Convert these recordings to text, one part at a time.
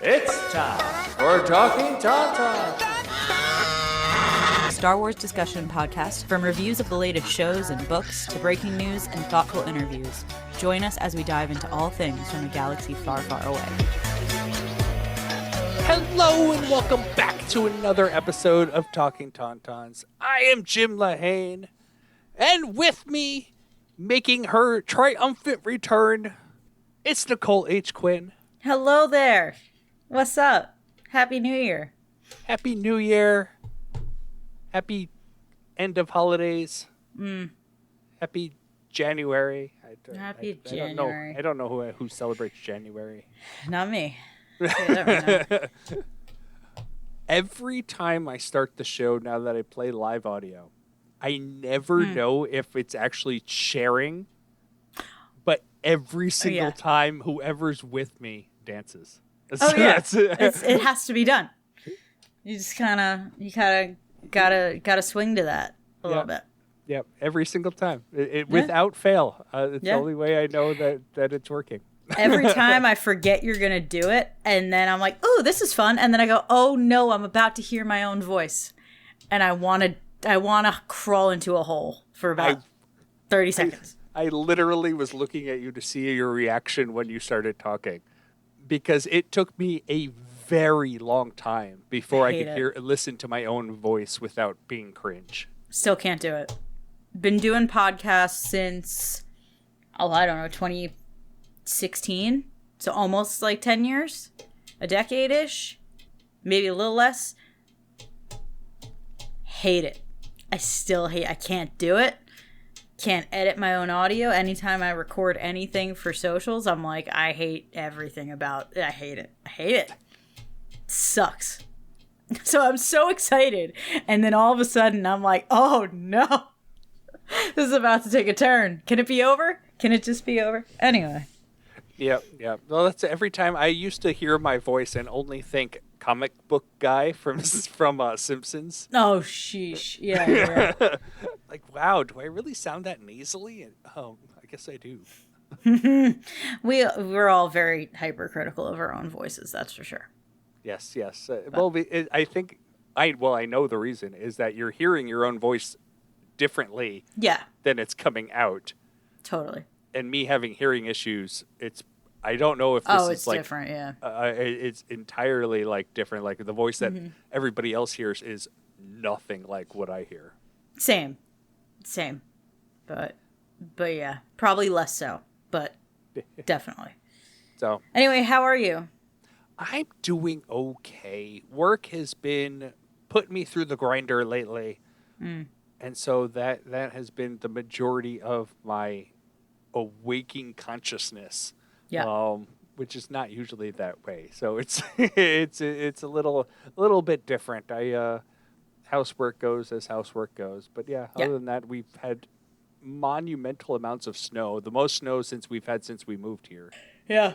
It's time for Talkin Tauntauns, Star Wars discussion podcast from reviews of the latest shows and books to breaking news and thoughtful interviews. Join us as we dive into all things from a galaxy far, far away. Hello and welcome back to another episode of Talkin Tauntauns. I am Jim Lahane, and with me, making her triumphant return, it's Nicole H. Quinn. Hello there. What's up? Happy New Year. Happy New Year. Happy end of holidays. Happy January. Happy I January. don't know who celebrates January. Not me. Yeah, Every time I start the show, now that I play live audio, I never know if it's actually sharing, but every single time, whoever's with me dances. Oh yeah, it has to be done. You just gotta swing to that a little bit. Yep, every single time, without fail. It's the only way I know that it's working. Every time I forget you're gonna do it, and then I'm like, "Oh, this is fun," and then I go, "Oh no, I'm about to hear my own voice," and I wanna crawl into a hole for about 30 seconds. I literally was looking at you to see your reaction when you started talking, because it took me a very long time before I could listen to my own voice without being cringe. Still can't do it. Been doing podcasts since, 2016. So almost like 10 years, a decade-ish, maybe a little less. Hate it. I can't do it. Can't edit my own audio. Anytime I record anything for socials, I'm like, I hate everything about it. I hate it. It sucks. So I'm so excited. And then all of a sudden I'm like, oh no, this is about to take a turn. Can it be over? Can it just be over? Anyway. Yep. Well, that's every time I used to hear my voice and only think comic book guy from Simpsons. Oh, sheesh. Yeah. Like, wow, do I really sound that nasally? I guess I do. We're all very hypercritical of our own voices, that's for sure. Yes. I know the reason is that you're hearing your own voice differently than it's coming out. Totally. And me having hearing issues, I don't know if this is like different, yeah. It's entirely like different. Like the voice that everybody else hears is nothing like what I hear. Same. But yeah, probably less so, but definitely. So anyway, how are you? I'm doing okay. Work has been putting me through the grinder lately. And so that has been the majority of my awaking consciousness. Yeah. Which is not usually that way. So it's a little bit different. Housework goes as housework goes. But other than that, we've had monumental amounts of snow. The most snow since we moved here. Yeah.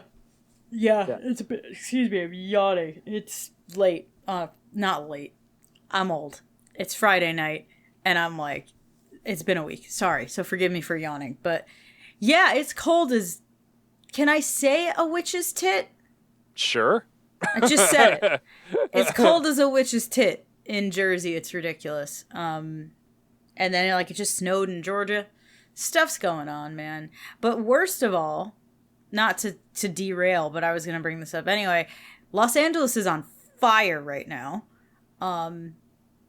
It's a bit, excuse me, I'm yawning. It's late. Not late. I'm old. It's Friday night, and I'm like, it's been a week. Sorry, so forgive me for yawning. But yeah, it's cold as, can I say a witch's tit? Sure. I just said it. It's cold as a witch's tit in Jersey. It's ridiculous. And then it just snowed in Georgia. Stuff's going on, man. But worst of all, not to derail, but I was going to bring this up anyway. Los Angeles is on fire right now.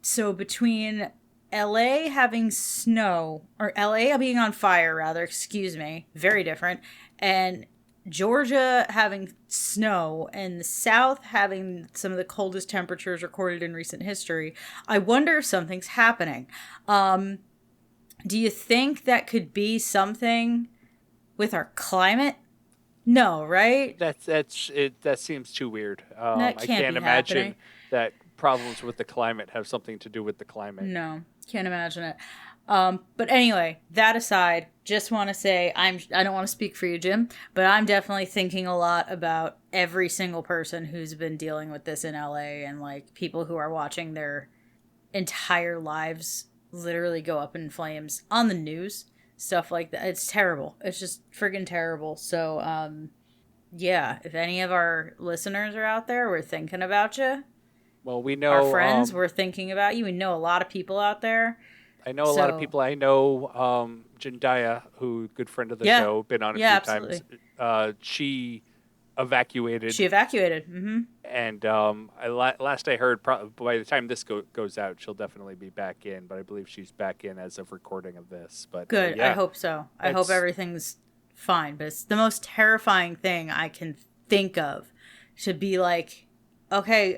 So between LA having snow, or LA being on fire, rather, excuse me, very different, and Georgia having snow, and the South having some of the coldest temperatures recorded in recent history, I wonder if something's happening. Do you think that could be something with our climate? No, right? That seemes too weird. I can't imagine that problems with the climate have something to do with the climate. No, can't imagine it. But anyway, that aside, just want to say I don't want to speak for you, Jim, but I'm definitely thinking a lot about every single person who's been dealing with this in LA, and like people who are watching their entire lives literally go up in flames on the news, stuff like that. It's terrible. It's just friggin' terrible. So Yeah, if any of our listeners are out there, we're thinking about you. Well, we know Our friends, we're thinking about you. We know a lot of people out there. I know a lot of people. I know Jindaya, who good friend of the show, been on a few absolutely. times. She evacuated. Mm-hmm. And last I heard, by the time this goes out, she'll definitely be back in. But I believe she's back in as of recording of this. But good. Yeah, I hope so. I hope everything's fine. But it's the most terrifying thing I can think of to be like, okay,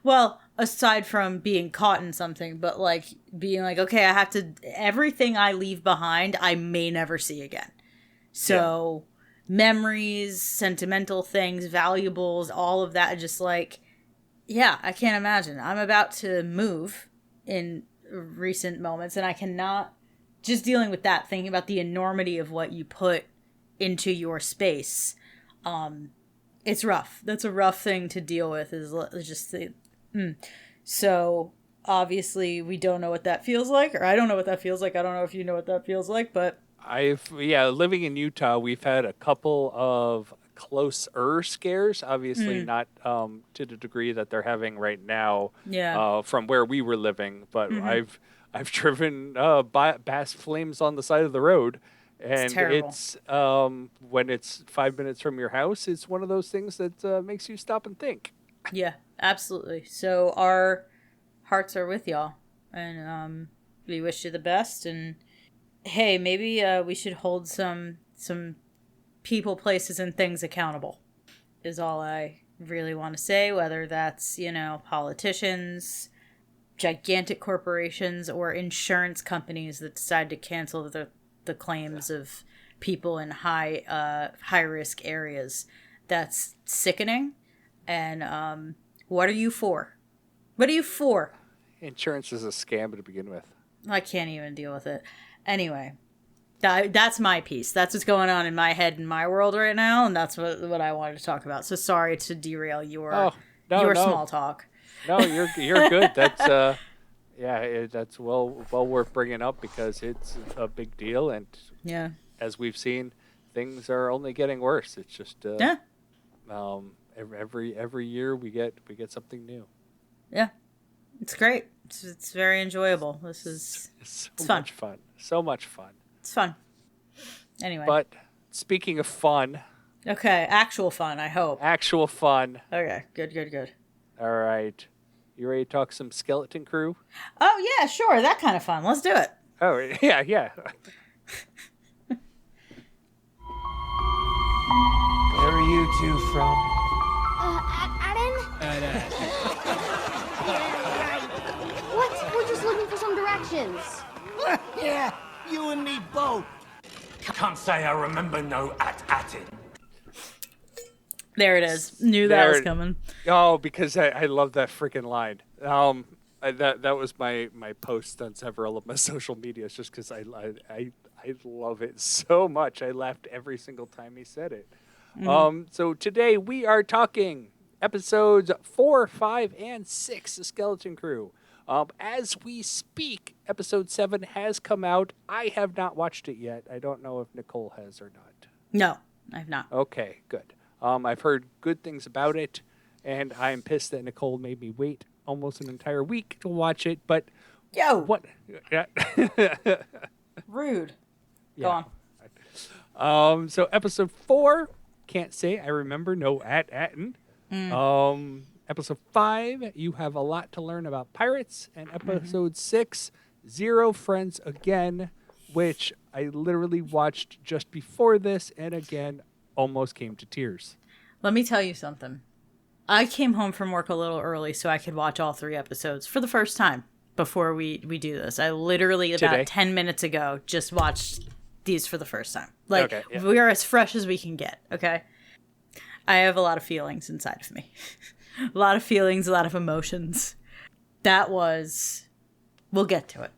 well, aside from being caught in something, but like being like, okay, I have to, everything I leave behind, I may never see again. So memories, sentimental things, valuables, all of that, just like, yeah, I can't imagine. I'm about to move in recent moments, and I cannot, just dealing with that, thinking about the enormity of what you put into your space. It's rough. That's a rough thing to deal with, is just the, So obviously we don't know what that feels like, or I don't know what that feels like. I don't know if you know what that feels like, but living in Utah, we've had a couple of closer scares. Obviously not to the degree that they're having right now. From where we were living, but I've driven bass flames on the side of the road. And it's when it's 5 minutes from your house, it's one of those things that makes you stop and think. Yeah, absolutely. So our hearts are with y'all, and we wish you the best. And hey, maybe we should hold some people, places, and things accountable. Is all I really want to say. Whether that's politicians, gigantic corporations, or insurance companies that decide to cancel the claims of people in high risk areas. That's sickening. And what are you for? What are you for? Insurance is a scam to begin with. I can't even deal with it. Anyway, that's my piece. That's what's going on in my head and my world right now, and that's what I wanted to talk about. So sorry to derail your small talk. No, you're good. That's that's well worth bringing up because it's a big deal, and as we've seen, things are only getting worse. It's just every year we get something new. Yeah, it's great. It's very enjoyable. It's fun. So much fun. It's fun. Anyway. But speaking of fun. Okay, actual fun, I hope. Actual fun. Okay, good. All right. You ready to talk some Skeleton Crew? Oh, yeah, sure. That kind of fun. Let's do it. Oh, yeah. Where are you two from? Attin? What? We're just looking for some directions. Yeah, you and me both. Can't say I remember no Attin. There it is. Knew that was coming. Oh, because I love that freaking line. That was my post on several of my social medias just because I love it so much. I laughed every single time he said it. So today we are talking episodes 4, 5, and 6 of Skeleton Crew. As we speak, episode 7 has come out. I have not watched it yet. I don't know if Nicole has or not. No, I have not. Okay, good. I've heard good things about it, and I'm pissed that Nicole made me wait almost an entire week to watch it, but... What? Yeah. Rude. Yeah. Go on. So episode 4, can't say I remember, no Attin. Episode 5, you have a lot to learn about pirates, and episode 6, Zero Friends Again, which I literally watched just before this, and again, almost came to tears. Let me tell you something. I came home from work a little early so I could watch all 3 episodes for the first time before we do this. I literally, about 10 minutes ago, just watched these for the first time. We are as fresh as we can get, okay? I have a lot of feelings inside of me. A lot of feelings, a lot of emotions. That was... We'll get to it.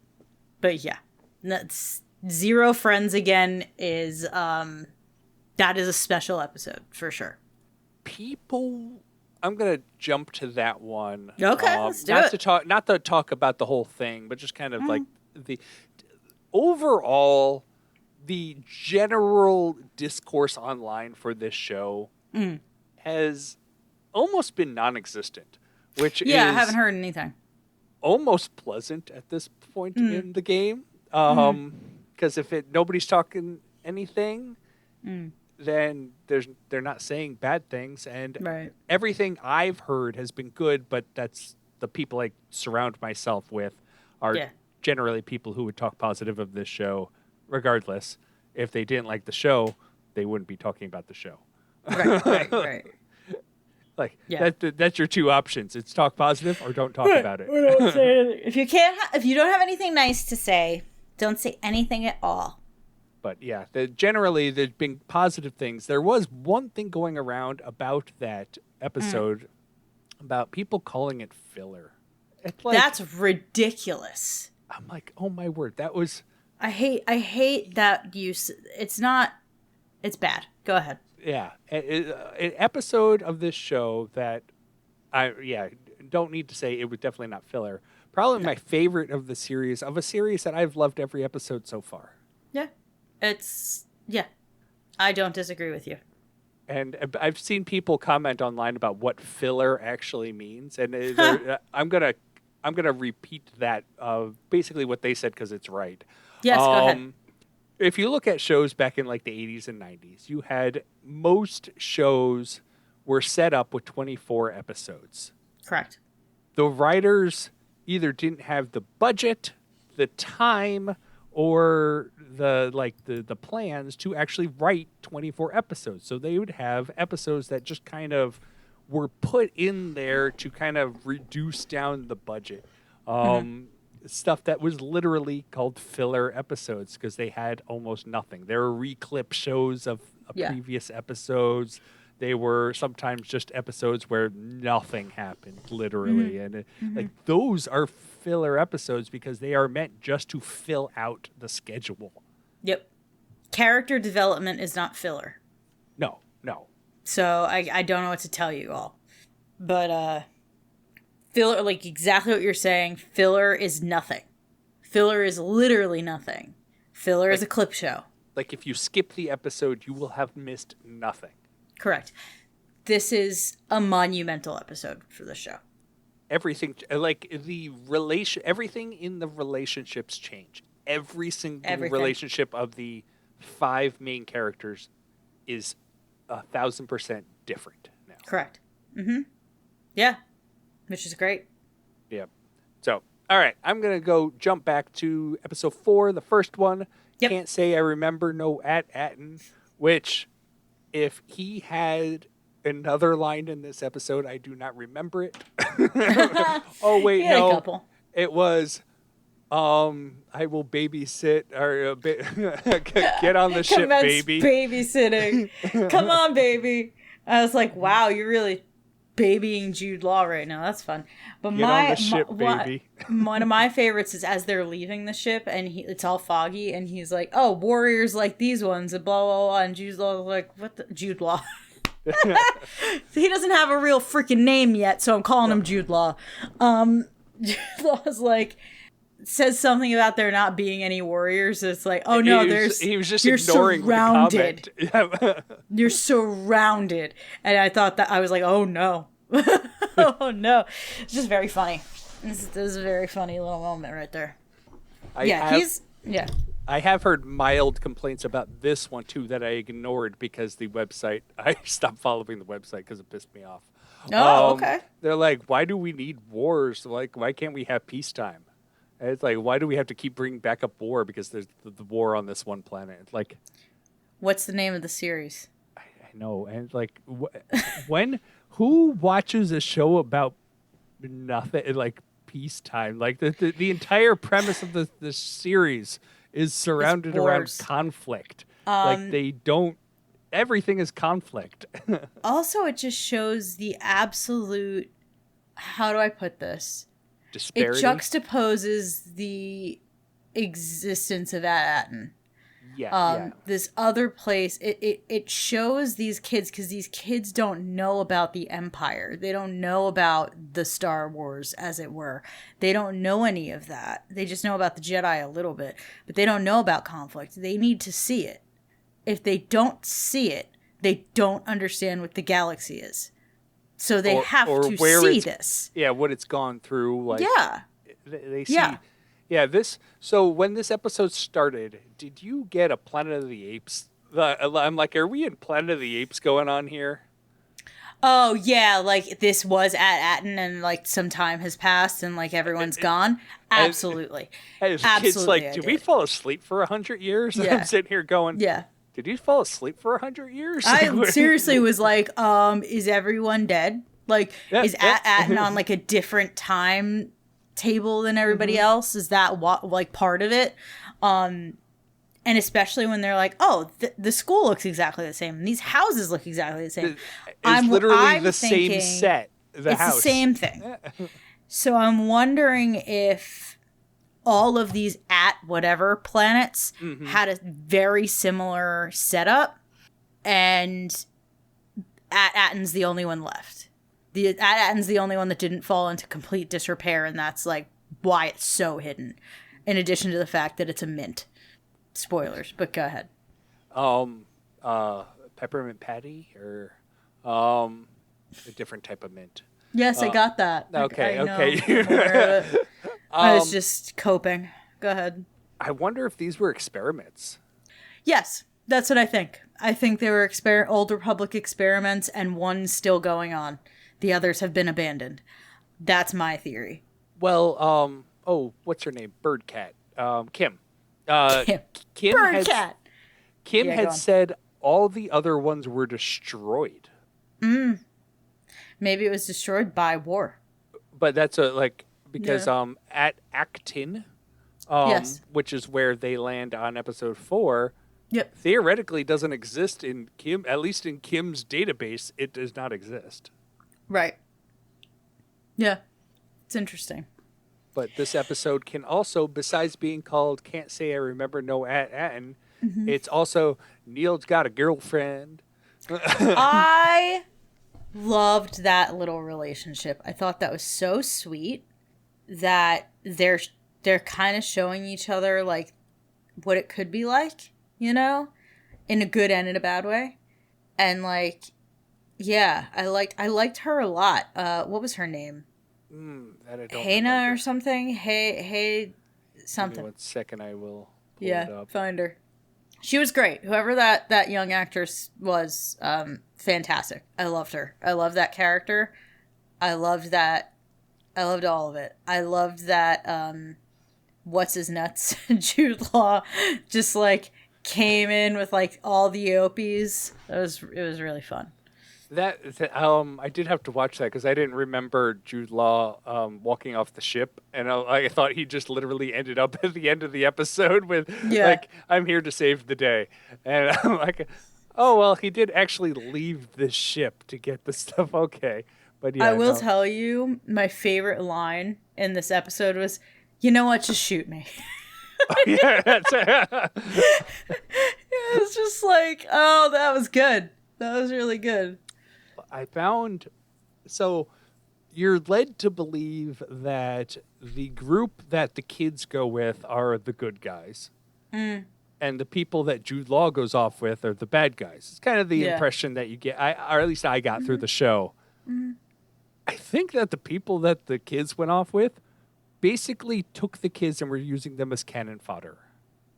But yeah. That's Zero Friends Again is... that is a special episode, for sure. I'm going to jump to that one. Okay, let's do it. Not to talk about the whole thing, but just kind of like the... Overall, the general discourse online for this show has almost been non-existent, which is I haven't heard anything. almost pleasant at this point in the game. Because if nobody's talking anything, then they're not saying bad things, and Right. everything I've heard has been good. But that's the people I surround myself with are generally people who would talk positive of this show, regardless. If they didn't like the show, they wouldn't be talking about the show. Right. Like that's your two options. It's talk positive or don't talk about it. Don't say anything. If you don't have anything nice to say, don't say anything at all. But yeah, generally there's been positive things. There was one thing going around about that episode about people calling it filler. It's like, That's ridiculous. I'm like, oh my word, that was. I hate that use. It's bad. Go ahead. Yeah, an episode of this show that don't need to say it was definitely not filler. Probably my favorite of the series, of a series that I've loved every episode so far. Yeah. I don't disagree with you. And I've seen people comment online about what filler actually means, and I'm gonna repeat that basically what they said because it's right. Yes, go ahead. If you look at shows back in like the 80s and 90s, you had most shows were set up with 24 episodes. Correct. The writers either didn't have the budget, the time, or the plans to actually write 24 episodes. So they would have episodes that just kind of were put in there to kind of reduce down the budget. Stuff that was literally called filler episodes because they had almost nothing. They were reclip shows of previous episodes. They were sometimes just episodes where nothing happened, literally. And like those are filler episodes because they are meant just to fill out the schedule. Yep. Character development is not filler. No. So I don't know what to tell you all. But filler, like exactly what you're saying, filler is nothing. Filler is literally nothing. Filler is a clip show. Like if you skip the episode, you will have missed nothing. Correct. This is a monumental episode for the show. Everything, like everything in the relationships change. Every single relationship of the 5 main characters is 1,000% different now. Correct. Yeah. Which is great. Yeah. So, all right, I'm going to go jump back to episode 4, the first one. Yep. Can't say I remember no Attin, which if he had another line in this episode, I do not remember it. Oh, wait, no. A couple. It was, I will babysit, or get on the ship, baby. Babysitting. Come on, baby. I was like, wow, you're really babying Jude Law right now. That's fun. But Get on the ship, baby. One of my favorites is as they're leaving the ship and it's all foggy and he's like, oh, warriors like these ones and blah, blah, blah. And Jude Law like, what the? Jude Law. He doesn't have a real freaking name yet, so I'm calling him Jude Law. Jude Law's like, says something about there not being any warriors. It's like, oh no, he was just you're ignoring surrounded. the comment. You're surrounded. And I thought that I was like, oh no. Oh no. It's just very funny. This is a very funny little moment right there. I have heard mild complaints about this one too that I ignored because I stopped following the website because it pissed me off. Oh, okay. They're like, why do we need wars? Like, why can't we have peacetime? And it's like, why do we have to keep bringing back up war because there's the war on this one planet? It's like, what's the name of the series? I know, and like, who watches a show about nothing like peacetime? Like the entire premise of the series is surrounded around conflict. Like they don't. Everything is conflict. Also, it just shows the absolute. How do I put this? Disparity. It juxtaposes the existence of Attin. Yeah. This other place, it shows these kids, because these kids don't know about the Empire. They don't know about the Star Wars, as it were. They don't know any of that. They just know about the Jedi a little bit, but they don't know about conflict. They need to see it. If they don't see it, they don't understand what the galaxy is. So they have or to where see it's- this. Yeah, what it's gone through. Like, Yeah. they see. Yeah. Yeah, so when this episode started, did you get a Planet of the Apes? I'm like, are we in Planet of the Apes going on here? Oh, yeah, like this was at Attin and like some time has passed and like everyone's gone. Absolutely. As Absolutely. kids, like, I did did. we fall asleep for 100 years? And Yeah. I'm sitting here going, Yeah. did you fall asleep for 100 years? I Like, seriously was like, is everyone dead? Like, Yeah, is yeah. Attin on like a different time table than everybody else? Is that like part of it? And especially when they're like, oh, the school looks exactly the same. And these houses look exactly the same. It's literally I'm the same thinking set. The it's house. the same thing. So I'm wondering if all of these at whatever planets had a very similar setup, and Attin's the only one left. Attin's the only one that didn't fall into complete disrepair, and that's like why it's so hidden. In addition to the fact that it's a mint. Spoilers, but go ahead. Peppermint patty or a different type of mint. Yes, I got that. Okay, I know. okay. I'm aware of it. I was just coping. Go ahead. I wonder if these were experiments. Yes, that's what I think. I think they were Old Republic experiments, and one's still going on. The others have been abandoned. That's my theory. Well, what's her name? Birdcat. Kim. Kim Birdcat. Kim Yeah, go had on. said all the other ones were destroyed. Maybe it was destroyed by war. But that's because at Attin, Yes. which is where they land on episode 4, Yep. theoretically doesn't exist in Kim, at least in Kim's database, it does not exist. Right. Yeah. It's interesting. But this episode can also, besides being called Can't Say I Remember No Attin, it's also Neil's Got a Girlfriend. I loved that little relationship. I thought that was so sweet that they're kind of showing each other like what it could be like, you know, in a good and in a bad way. And like, yeah, I liked her a lot. What was her name? That I don't Hannah remember. or something? Hey, Give me something. 1 second, I will pull it Yeah, up. find her. She was great. Whoever that young actress was, fantastic. I loved her. I loved that character. I loved all of it. I loved that, what's his nuts? Jude Law just like came in with like all the Opies. It was really fun. I did have to watch that because I didn't remember Jude Law walking off the ship, and I thought he just literally ended up at the end of the episode with like, "I'm here to save the day," and I'm like, "Oh well, he did actually leave the ship to get the stuff." Okay, but yeah, I will tell you, my favorite line in this episode was, "You know what? Just shoot me." yeah, that's It's just like, oh, that was good. That was really good. I found so you're led to believe that the group that the kids go with are the good guys. And the people that Jude Law goes off with are the bad guys. It's kind of the impression that you get, or at least I got through the show. I think that the people that the kids went off with basically took the kids and were using them as cannon fodder.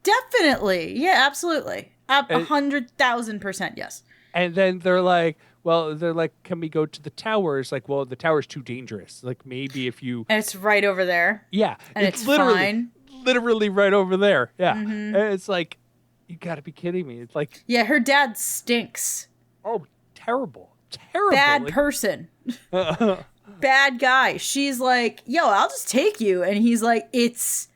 Definitely. Yeah, absolutely. 100,000%, yes. And then they're like, can we go to the towers? Like, well, the tower's too dangerous. Like, maybe if you... And it's right over there. Yeah. And it's literally, fine. Literally right over there. Yeah. And it's like, you gotta be kidding me. It's like... Yeah, her dad stinks. Oh, terrible. Terrible. Bad Like, person. Bad guy. She's like, yo, I'll just take you. And he's like, it's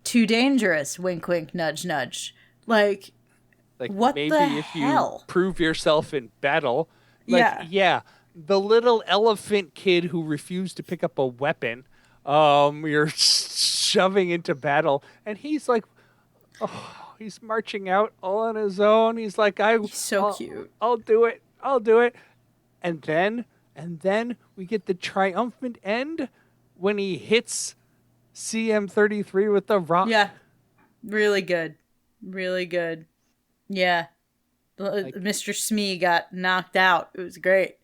too dangerous. Wink, wink, nudge, nudge. Like what maybe the if hell? you prove yourself in battle. Like, yeah. The little elephant kid who refused to pick up a weapon, you're shoving into battle. And he's like, oh, he's marching out all on his own. He's like, He's so cute. I'll do it. I'll do it. And then we get the triumphant end when he hits CM33 with the rock. Yeah. Really good. Really good. Yeah. Mr. Smee got knocked out. It was great.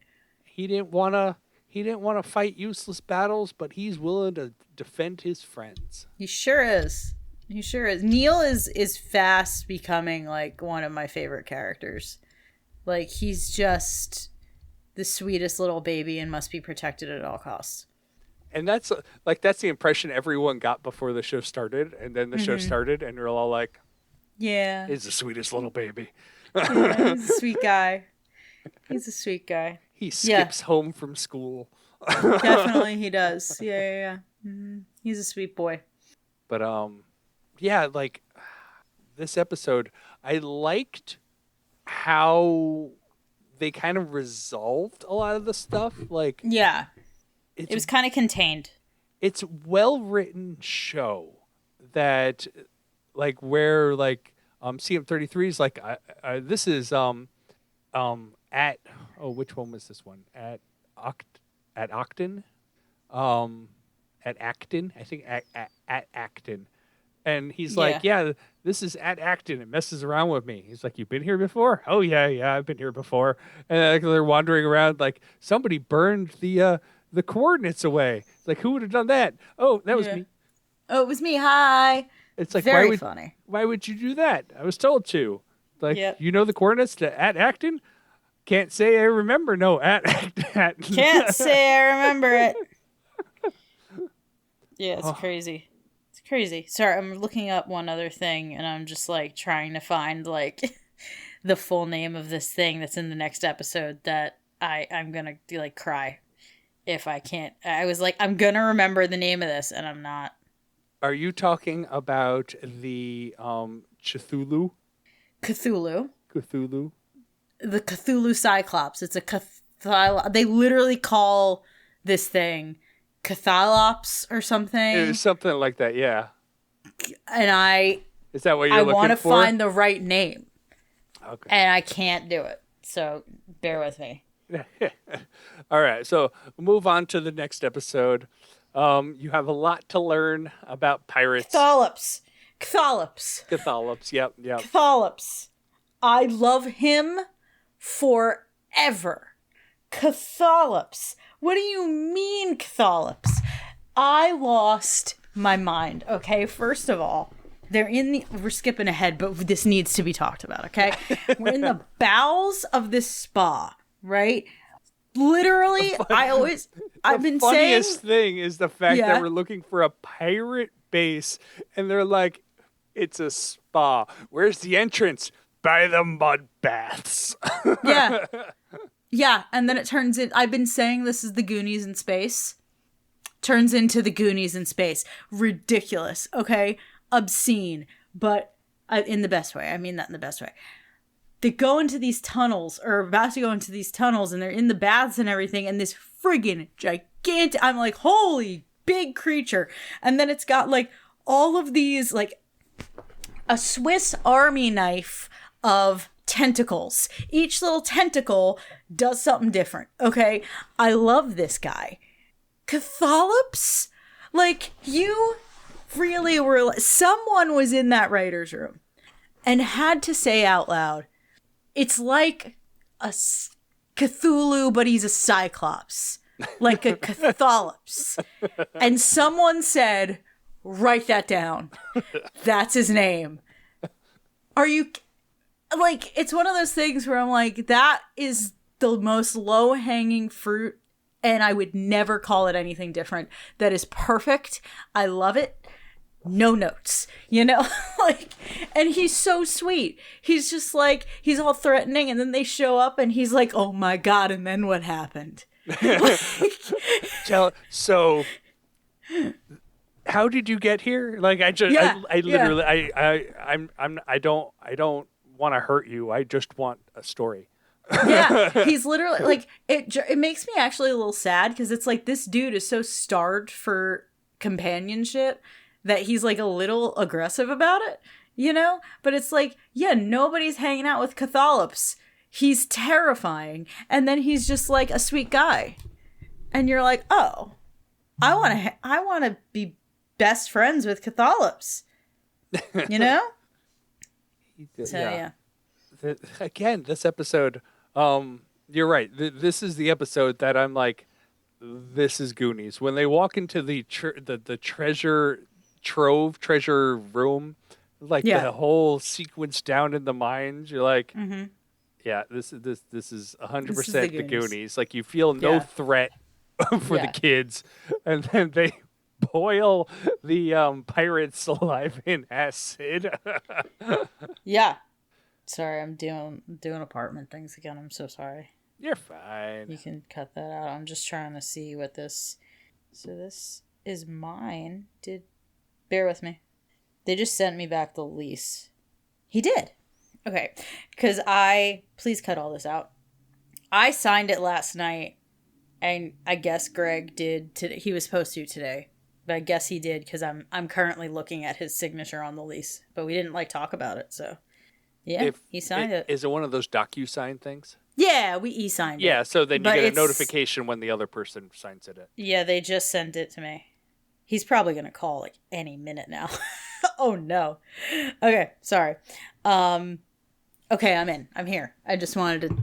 He didn't want to fight useless battles, but he's willing to defend his friends. He sure is. He sure is. Neil is fast becoming like one of my favorite characters. Like, he's just the sweetest little baby and must be protected at all costs. And that's the impression everyone got before the show started, and then the show started, and we're all like, yeah, he's the sweetest little baby. Yeah, he's a sweet guy. He's a sweet guy. He skips home from school. Definitely he does. Yeah. Mm-hmm. He's a sweet boy. But yeah, like this episode, I liked how they kind of resolved a lot of the stuff. Like, yeah, it was kind of contained. It's well written show that, like, where like CM33 is like, this is at which one was this one at Attin, at Acton, I think at Acton. And he's like, yeah, this is at Acton. It messes around with me. He's like, you've been here before? Oh, yeah, I've been here before. And they're wandering around like somebody burned the coordinates away. It's like, who would have done that? Oh, that was me. Oh, it was me. Hi. It's like, very funny. Why would you do that? I was told to. Like, you know the coordinates to at Acton? Can't say I remember. No, at Can't say I remember it. Yeah, it's crazy. Crazy. Sorry, I'm looking up one other thing and I'm just like trying to find like the full name of this thing that's in the next episode that I'm gonna like cry if I can't. I was like, I'm gonna remember the name of this and I'm not. Are you talking about the Cthulhu? Cthulhu. The Cthulhu Cyclops. It's a they literally call this thing Cathalops or something. It was something like that, yeah. And is that what you're looking for? I want to find the right name. Okay. And I can't do it. So bear with me. All right. So move on to the next episode. You have a lot to learn about pirates. Cathalops. Yep. Cathalops. I love him forever. Cathalops. What do you mean, Cathalops? I lost my mind. Okay, first of all, we're skipping ahead, but this needs to be talked about, okay? We're in the bowels of this spa, right? Literally, I've been saying... The funniest thing is the fact that we're looking for a pirate base, and they're like, it's a spa. Where's the entrance? By the mud baths. Yeah. Yeah, and then it turns in... I've been saying this is the Goonies in space. Turns into the Goonies in space. Ridiculous, okay? Obscene, but in the best way. I mean that in the best way. They go into these tunnels, or are about to go into these tunnels, and they're in the baths and everything, and this friggin' gigantic... I'm like, holy big creature. And then it's got, like, all of these, like, a Swiss Army knife of tentacles. Each little tentacle does something different, okay? I love this guy. Cathalops? Like, you really were... Someone was in that writer's room and had to say out loud, it's like a Cthulhu, but he's a Cyclops. Like a Cathalops. And someone said, write that down. That's his name. Are you... Like, it's one of those things where I'm like, that is the most low-hanging fruit, and I would never call it anything different. That is perfect. I love it. No notes, you know? Like, and he's so sweet. He's just like, he's all threatening, and then they show up, and he's like, oh my God, and then what happened? So, how did you get here? Like, I literally, I don't want to hurt you. I just want a story. Yeah, he's literally like, it makes me actually a little sad because it's like this dude is so starved for companionship that he's like a little aggressive about it, you know? But it's like, yeah, nobody's hanging out with Cathalops. He's terrifying. And then he's just like a sweet guy. And you're like, oh, I want to be best friends with Cathalops. You know? Yeah. again, this episode, you're right. This is the episode that I'm like, this is Goonies. When they walk into the treasure trove, treasure room, like the whole sequence down in the mines, you're like, yeah, this is 100% the Goonies. Like you feel no threat for the kids, and then they boil the pirates alive in acid. Yeah. Sorry, I'm doing apartment things again. I'm so sorry. You're fine. You can cut that out. I'm just trying to see what this. So this is mine. Bear with me. They just sent me back the lease. He did. Okay, because please cut all this out. I signed it last night, and I guess Greg did today. He was supposed to today, but I guess he did because I'm currently looking at his signature on the lease. But we didn't talk about it, so yeah, he signed it. Is it one of those DocuSign things? Yeah, we e-signed it. Yeah, so then you get a notification when the other person signs it. Yeah, they just sent it to me. He's probably gonna call any minute now. Oh no. Okay, sorry. Okay, I'm in. I'm here. I just wanted to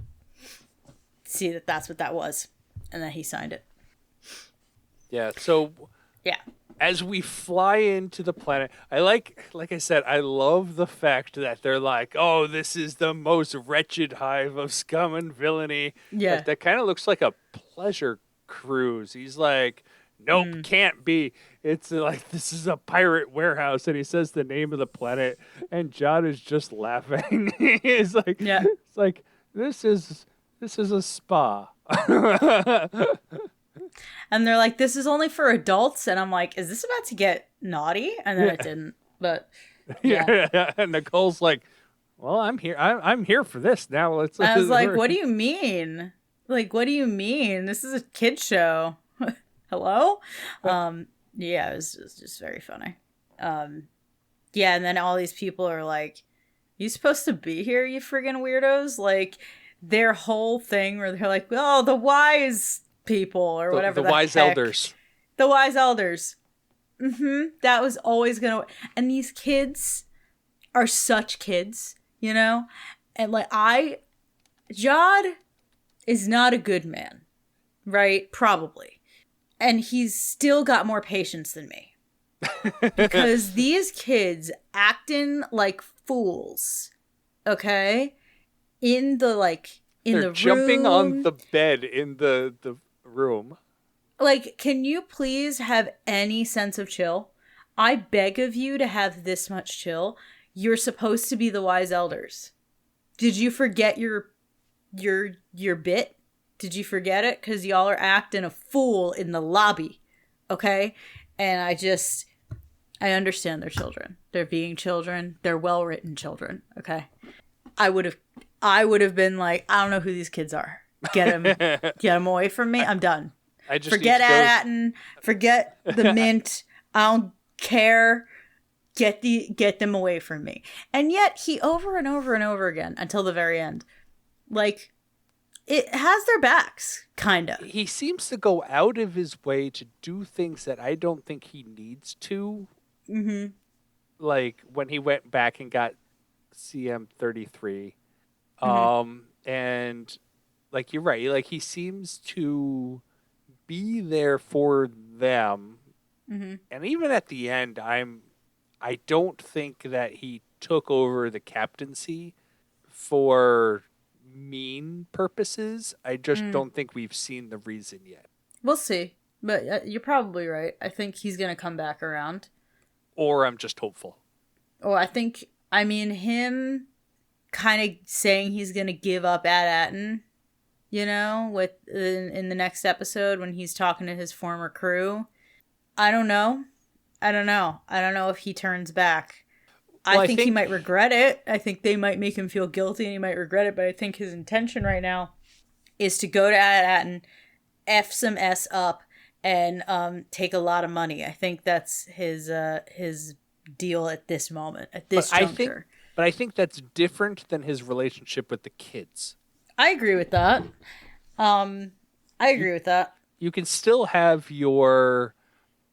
see that that's what that was, and then he signed it. Yeah. So. Yeah. As we fly into the planet, like I said, I love the fact that they're like, oh, this is the most wretched hive of scum and villainy. Yeah. That kind of looks like a pleasure cruise. He's like, nope, can't be. It's like, this is a pirate warehouse. And he says the name of the planet. And John is just laughing. He's like, yeah. It's like, this is a spa. And they're like, this is only for adults. And I'm like, is this about to get naughty? And then it didn't. But yeah. And Nicole's like, well, I'm here. I'm here for this now. I was like, what do you mean? What do you mean? This is a kid show. Hello? Yeah, it was just very funny. Yeah, and then all these people are like, you supposed to be here, you friggin' weirdos? Their whole thing where they're like, oh, the wise people or whatever the wise elders. The wise elders. That was always gonna. And these kids are such kids, and Jod is not a good man, right? Probably, and he's still got more patience than me because these kids acting like fools, okay? They're jumping room. on the bed in the room. Can you please have any sense of chill? I beg of you to have this much chill. You're supposed to be the wise elders. Did you forget your bit? Did you forget it? Because y'all are acting a fool in the lobby. Okay? And I understand they're children. They're being children. They're well-written children. Okay? I would have been like, I don't know who these kids are. Get them away from me. I'm done. Forget Attin. Forget the mint. I don't care. Get them away from me. And yet he over and over and over again until the very end, it has their backs, kind of. He seems to go out of his way to do things that I don't think he needs to. Mm-hmm. Like when he went back and got CM33. And you're right. He seems to be there for them. Mm-hmm. And even at the end, I don't think that he took over the captaincy for mean purposes. I just don't think we've seen the reason yet. We'll see. But you're probably right. I think he's going to come back around. Or I'm just hopeful. Oh, him kind of saying he's going to give up at Attin, with in the next episode when he's talking to his former crew. I don't know if he turns back. Well, I think he might regret it. I think they might make him feel guilty and he might regret it, but I think his intention right now is to go to Attin, F some S up, and take a lot of money. I think that's his deal at this moment, at this juncture. But I think that's different than his relationship with the kids. I agree with that. You can still have your,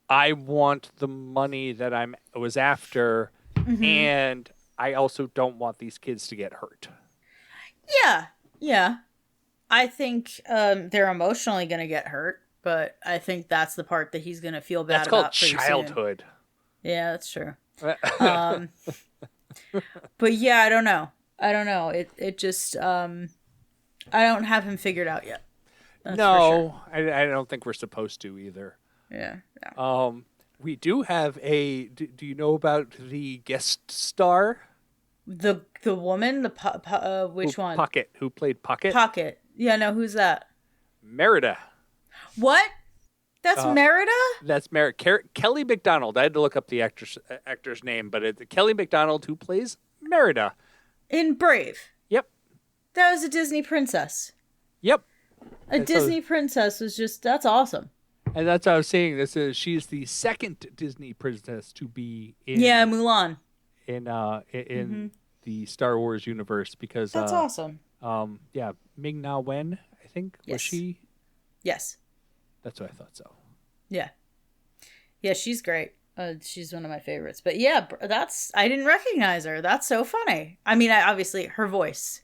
I want the money that I was after, and I also don't want these kids to get hurt. Yeah, yeah. I think they're emotionally gonna get hurt, but I think that's the part that he's gonna feel bad That's called about pretty soon. childhood. Yeah, that's true. But yeah, I don't know. It just I don't have him figured out yet. That's for sure. I don't think we're supposed to either. Yeah. We do have a. Do you know about the guest star? The woman, which one? Pocket, who played Pocket? Pocket. Yeah, no, who's that? Merida. What? That's Merida? That's Kelly McDonald. I had to look up the actor's name, but it's Kelly McDonald who plays Merida. In Brave. Yep. That was a Disney princess. Yep. Disney princess was just, that's awesome. And that's what I was saying. She's the second Disney princess to be in Mulan. In the Star Wars universe, because that's awesome. Ming-Na Wen, I think, was she? Yes. That's what I thought so. Yeah. Yeah, she's great. She's one of my favorites. But yeah, I didn't recognize her. That's so funny. I mean, obviously, her voice.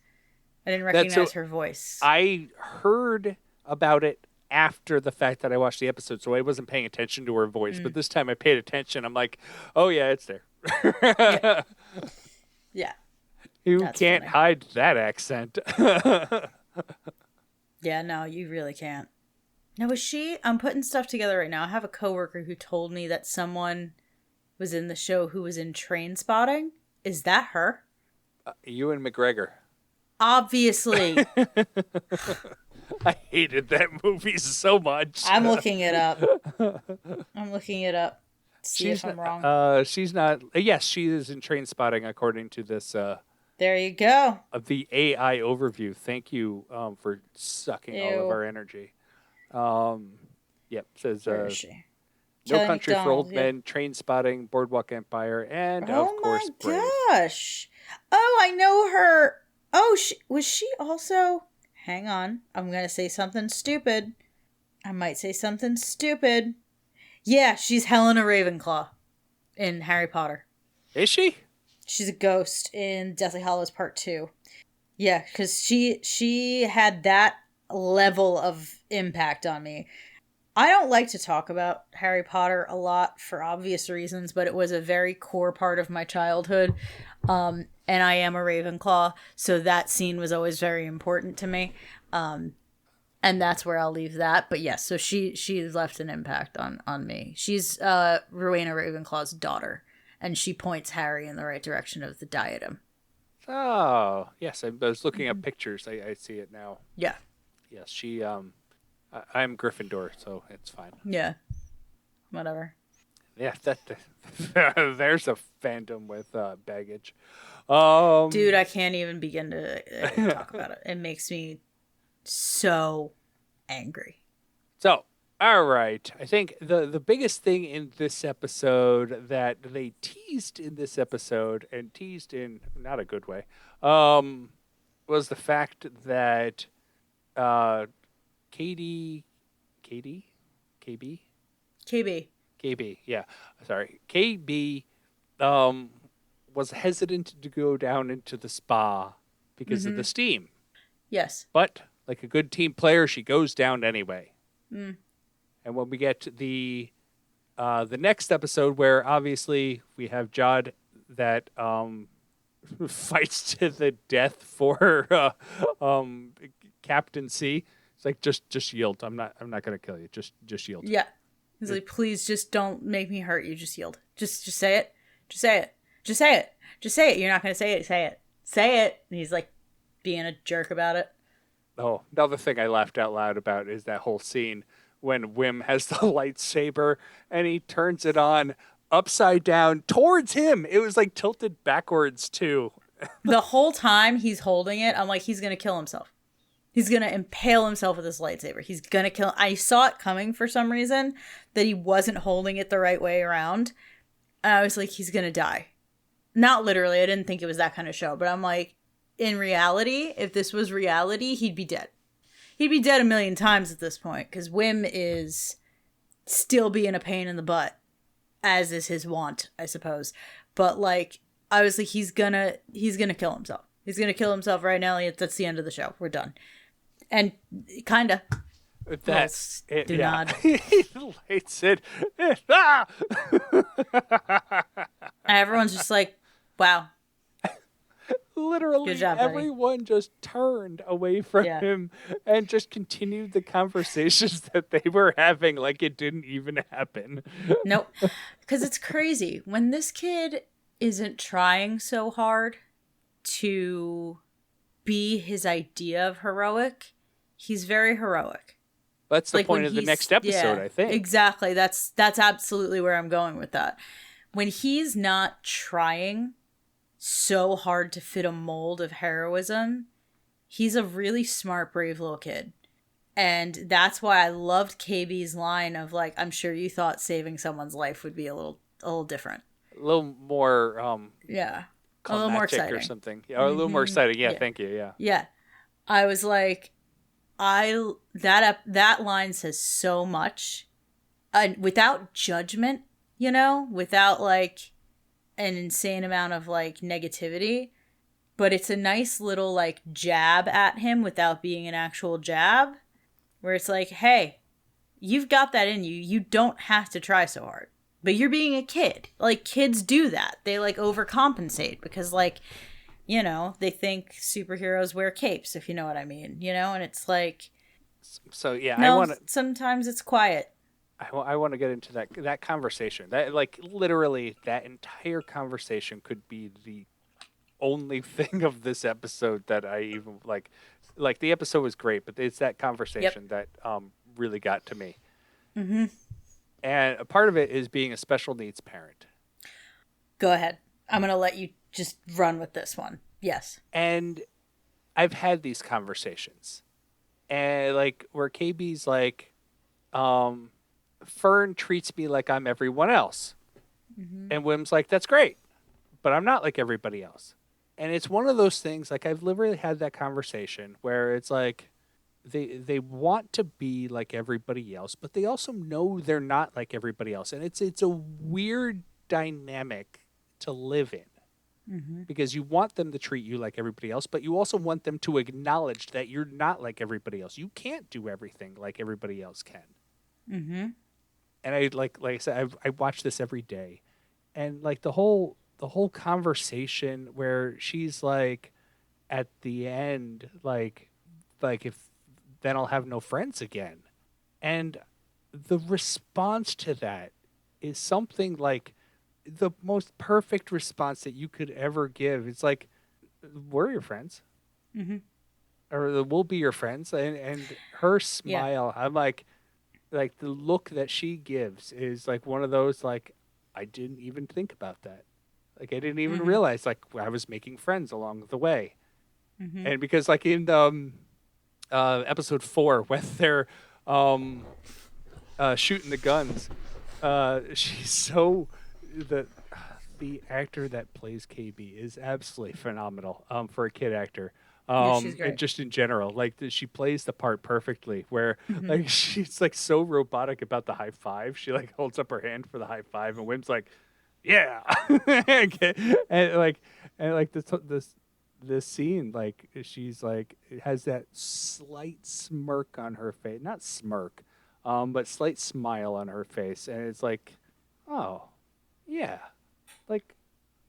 I didn't recognize her voice. I heard about it after the fact that I watched the episode, so I wasn't paying attention to her voice. But this time I paid attention. I'm like, oh yeah, it's there. Yeah. You can't hide that accent. Yeah, no, you really can't. Now, I'm putting stuff together right now. I have a coworker who told me that someone was in the show who was in Train Spotting. Is that her? Ewan McGregor. Obviously. I hated that movie so much. I'm looking it up. See if I'm wrong. She's not. Yes, she is in Train Spotting, according to this. There you go. The AI overview. Thank you for sucking all of our energy. Yep. Says where is she? No Country for Old Men, Train Spotting, Boardwalk Empire, and of course Brave. Oh my gosh! Oh, I know her. Oh, was she also? Hang on, I'm gonna say something stupid. I might say something stupid. Yeah, she's Helena Ravenclaw in Harry Potter. Is she? She's a ghost in Deathly Hallows Part 2. Yeah, because she had that level of impact on me. I don't like to talk about Harry Potter a lot for obvious reasons, but it was a very core part of my childhood. And I am a Ravenclaw, so that scene was always very important to me. And that's where I'll leave that. But yes, so she left an impact on me. She's Rowena Ravenclaw's daughter, and she points Harry in the right direction of the diadem. Oh, yes. I was looking at pictures. I see it now. Yeah. Yes, she... I'm Gryffindor, so it's fine. Yeah. Whatever. Yeah, there's a fandom with baggage. Dude, I can't even begin to talk about it. It makes me so angry. So, all right. I think the biggest thing in this episode that they teased in this episode, and teased in not a good way, was the fact that KB, yeah, sorry. KB was hesitant to go down into the spa because of the steam. Yes. But, like a good team player, she goes down anyway. And when we get to the next episode, where obviously we have Jod that fights to the death for captaincy. It's like, just yield. I'm not gonna kill you. Just yield. Yeah. He's like, please, just don't make me hurt you. Just yield. Just say it. Just say it. Just say it. Just say it. You're not gonna say it. Say it. Say it. And he's like being a jerk about it. Oh, another thing I laughed out loud about is that whole scene when Wim has the lightsaber and he turns it on upside down towards him. It was like tilted backwards too. The whole time he's holding it, I'm like, he's gonna kill himself. He's going to impale himself with his lightsaber. He's going to kill... I saw it coming for some reason, that he wasn't holding it the right way around. And I was like, he's going to die. Not literally. I didn't think it was that kind of show. But I'm like, in reality, if this was reality, he'd be dead. He'd be dead a million times at this point. Because Wim is still being a pain in the butt. As is his wont, I suppose. But like, I was like, he's gonna kill himself. He's gonna kill himself right now. That's the end of the show. We're done. And kinda. That's it. Do Yeah. nod. He lights it. Ah! Everyone's just like, wow. Literally, Good job, buddy. everyone just turned away from Yeah. him and just continued the conversations that they were having like it didn't even happen. Nope. Because it's crazy. When this kid isn't trying so hard to be his idea of heroic, he's very heroic. That's the Like, point when of the he's- next episode, yeah, I think. Exactly. That's absolutely where I'm going with that. When he's not trying so hard to fit a mold of heroism, he's a really smart, brave little kid. And that's why I loved KB's line of like, I'm sure you thought saving someone's life would be a little different. A little more Yeah. A little more climactic or exciting. something. Yeah, or a little more exciting. Yeah, thank you. Yeah. Yeah. I was like, that line says so much, without judgment, without like an insane amount of like negativity, but it's a nice little like jab at him without being an actual jab, where it's like, hey, you've got that in you. You don't have to try so hard, but you're being a kid. Like, kids do that. They like overcompensate because like, they think superheroes wear capes, if you know what I mean, and it's like, So yeah, no, I want to. sometimes it's quiet. I want to get into that conversation. That like literally that entire conversation could be the only thing of this episode that I even like. Like, the episode was great, but it's that conversation that really got to me. Mm-hmm. And a part of it is being a special needs parent. Go ahead. I'm going to let you just run with this one. Yes. And I've had these conversations. And like where KB's like, Fern treats me like I'm everyone else. Mm-hmm. And Wim's like, that's great, but I'm not like everybody else. And it's one of those things, like, I've literally had that conversation where it's like they want to be like everybody else, but they also know they're not like everybody else. And it's a weird dynamic to live in, because you want them to treat you like everybody else, but you also want them to acknowledge that you're not like everybody else. You can't do everything like everybody else can. Mm-hmm. And I like I said, I watch this every day, and like the whole conversation where she's like, at the end, like if then I'll have no friends again, and the response to that is something like the most perfect response that you could ever give. It's like, we're your friends, or we'll be your friends, and her smile. Yeah. I'm like the look that she gives is like one of those, like, I didn't even think about that. Like, I didn't even realize, like, I was making friends along the way. And because, like, in episode 4, when they're shooting the guns, she's so... The actor that plays KB is absolutely phenomenal for a kid actor. She's great. And just in general, like, she plays the part perfectly, where like she's like so robotic about the high five. She like holds up her hand for the high five, and Wim's like, yeah. and like this scene, like, she's like, it has that slight smirk on her face, not smirk, but slight smile on her face, and it's like, oh yeah, like,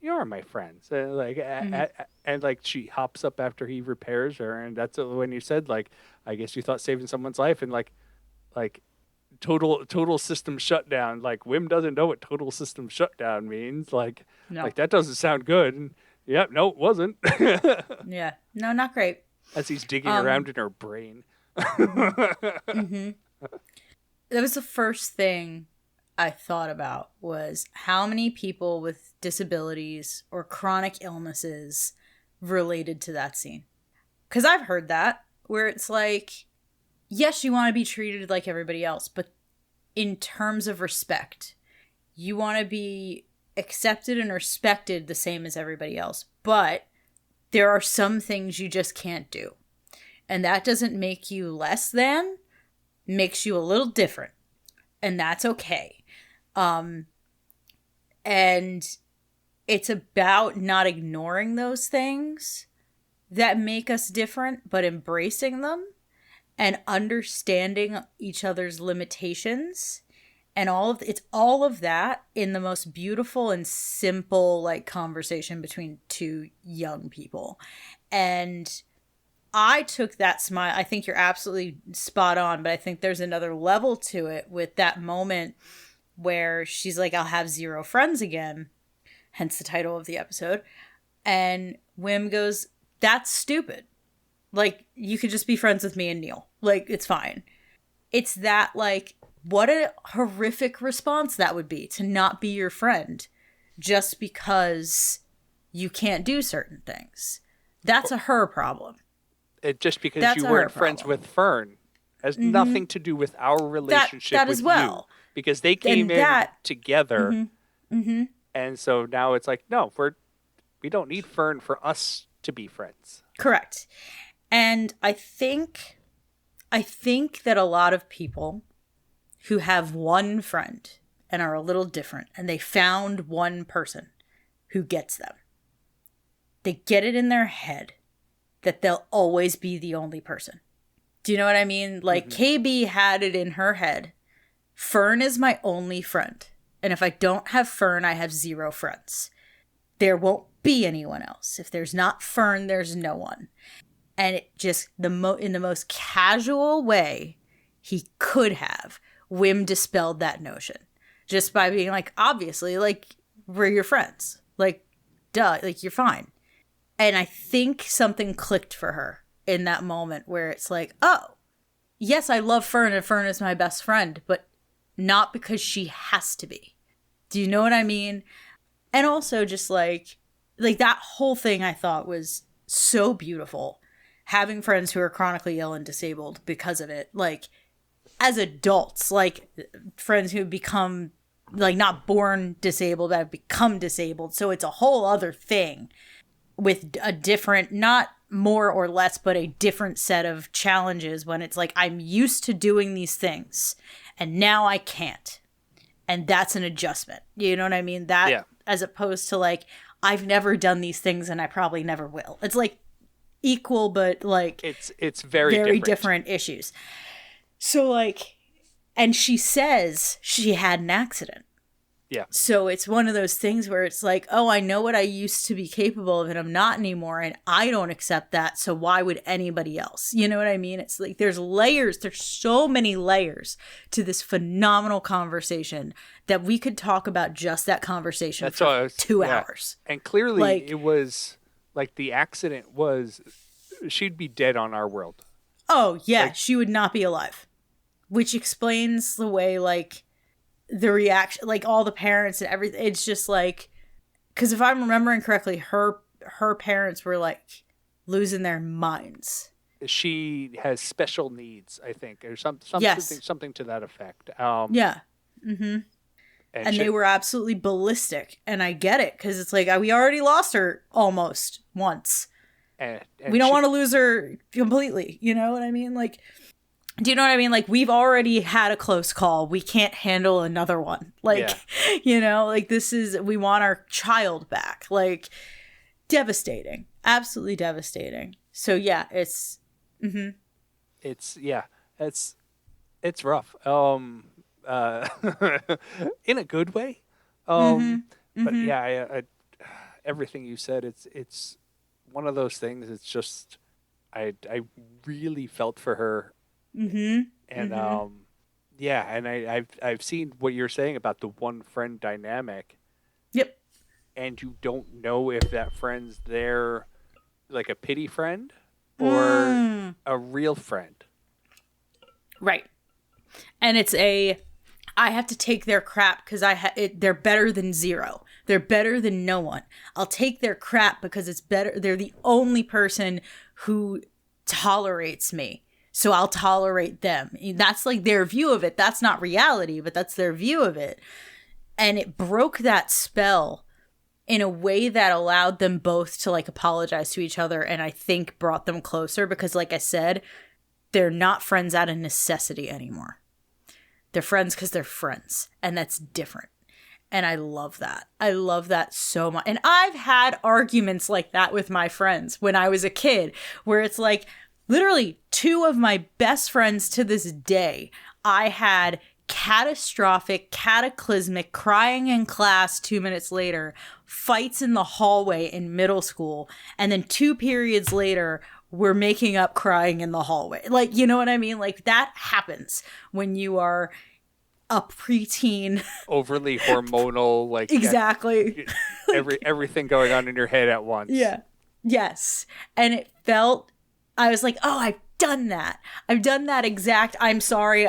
you are my friends. And like, and like, she hops up after he repairs her, and that's when you said, like, I guess you thought saving someone's life, and like total system shutdown. Like, Wim doesn't know what total system shutdown means. Like, No. like, that doesn't sound good. And yep, no, it wasn't. Yeah, no, not great. As he's digging around in her brain. That was the first thing I thought about, was how many people with disabilities or chronic illnesses related to that scene. Because I've heard that, where it's like, yes, you want to be treated like everybody else, but in terms of respect, you want to be accepted and respected the same as everybody else. But there are some things you just can't do. And that doesn't make you less than, makes you a little different. And that's okay. And it's about not ignoring those things, that make us different, but embracing them and understanding each other's limitations and it's all of that in the most beautiful and simple like conversation between two young people. And I took that smile. I think you're absolutely spot on, but I think there's another level to it with that moment where she's like, I'll have 0 friends again, hence the title of the episode. And Wim goes, that's stupid. Like, you could just be friends with me and Neil. Like, it's fine. It's that, like, what a horrific response that would be to not be your friend just because you can't do certain things. That's a her problem. Just because That's you a weren't her friends problem. with Fern has nothing to do with our relationship that with as well. you. Because they came in together. Mm-hmm. And so now it's like, no, we don't need Fern for us to be friends. Correct. And I think that a lot of people who have one friend and are a little different and they found one person who gets them, they get it in their head that they'll always be the only person. Do you know what I mean? Like, KB had it in her head. Fern is my only friend. And if I don't have Fern, I have 0 friends. There won't be anyone else. If there's not Fern, there's no one. And it just, in the most casual way he could have, Wim dispelled that notion. Just by being like, obviously, like, we're your friends. Like, duh, like, you're fine. And I think something clicked for her in that moment where it's like, oh, yes, I love Fern and Fern is my best friend, but not because she has to be. Do you know what I mean? And also just like that whole thing I thought was so beautiful. Having friends who are chronically ill and disabled because of it, like as adults, like friends who become like not born disabled, but have become disabled. So it's a whole other thing with a different, not more or less, but a different set of challenges when it's like, I'm used to doing these things and now I can't. And that's an adjustment. You know what I mean? That as opposed to like, I've never done these things and I probably never will. It's like equal, but like it's very different issues. So like, and she says she had an accident. Yeah. So it's one of those things where it's like, oh, I know what I used to be capable of and I'm not anymore. And I don't accept that. So why would anybody else? You know what I mean? It's like there's layers. There's so many layers to this phenomenal conversation that we could talk about just that conversation for 2 hours. And clearly like, it was like the accident was, she'd be dead on our world. Oh, yeah. Like, she would not be alive. Which explains the way, like, the reaction, like all the parents and everything. It's just like, because if I'm remembering correctly, her parents were like losing their minds. She has special needs, I think, or something to that effect. Yeah. Mm-hmm. And they were absolutely ballistic, and I get it because it's like we already lost her almost once. And we don't want to lose her completely. You know what I mean? Like, do you know what I mean? Like, we've already had a close call. We can't handle another one. Like, you know, like we want our child back. Like, devastating. Absolutely devastating. So, yeah, it's rough. In a good way. But yeah, I everything you said, it's one of those things. It's just, I really felt for her. And and I've seen what you're saying about the one friend dynamic. Yep. And you don't know if that friend's there like a pity friend or a real friend. Right. And it's I have to take their crap because they're better than 0. They're better than no one. I'll take their crap because it's better. They're the only person who tolerates me. So I'll tolerate them. That's like their view of it. That's not reality, but that's their view of it. And it broke that spell in a way that allowed them both to like apologize to each other. And I think brought them closer because like I said, they're not friends out of necessity anymore. They're friends because they're friends. And that's different. And I love that. I love that so much. And I've had arguments like that with my friends when I was a kid, where it's like literally two of my best friends to this day, I had catastrophic, cataclysmic, crying in class 2 minutes later, fights in the hallway in middle school. And then 2 periods later, we're making up crying in the hallway. Like, you know what I mean? Like that happens when you are a preteen, overly hormonal, like exactly, everything going on in your head at once. Yeah, yes, and it felt. I was like, oh, I've done that. I've done that exact. I'm sorry.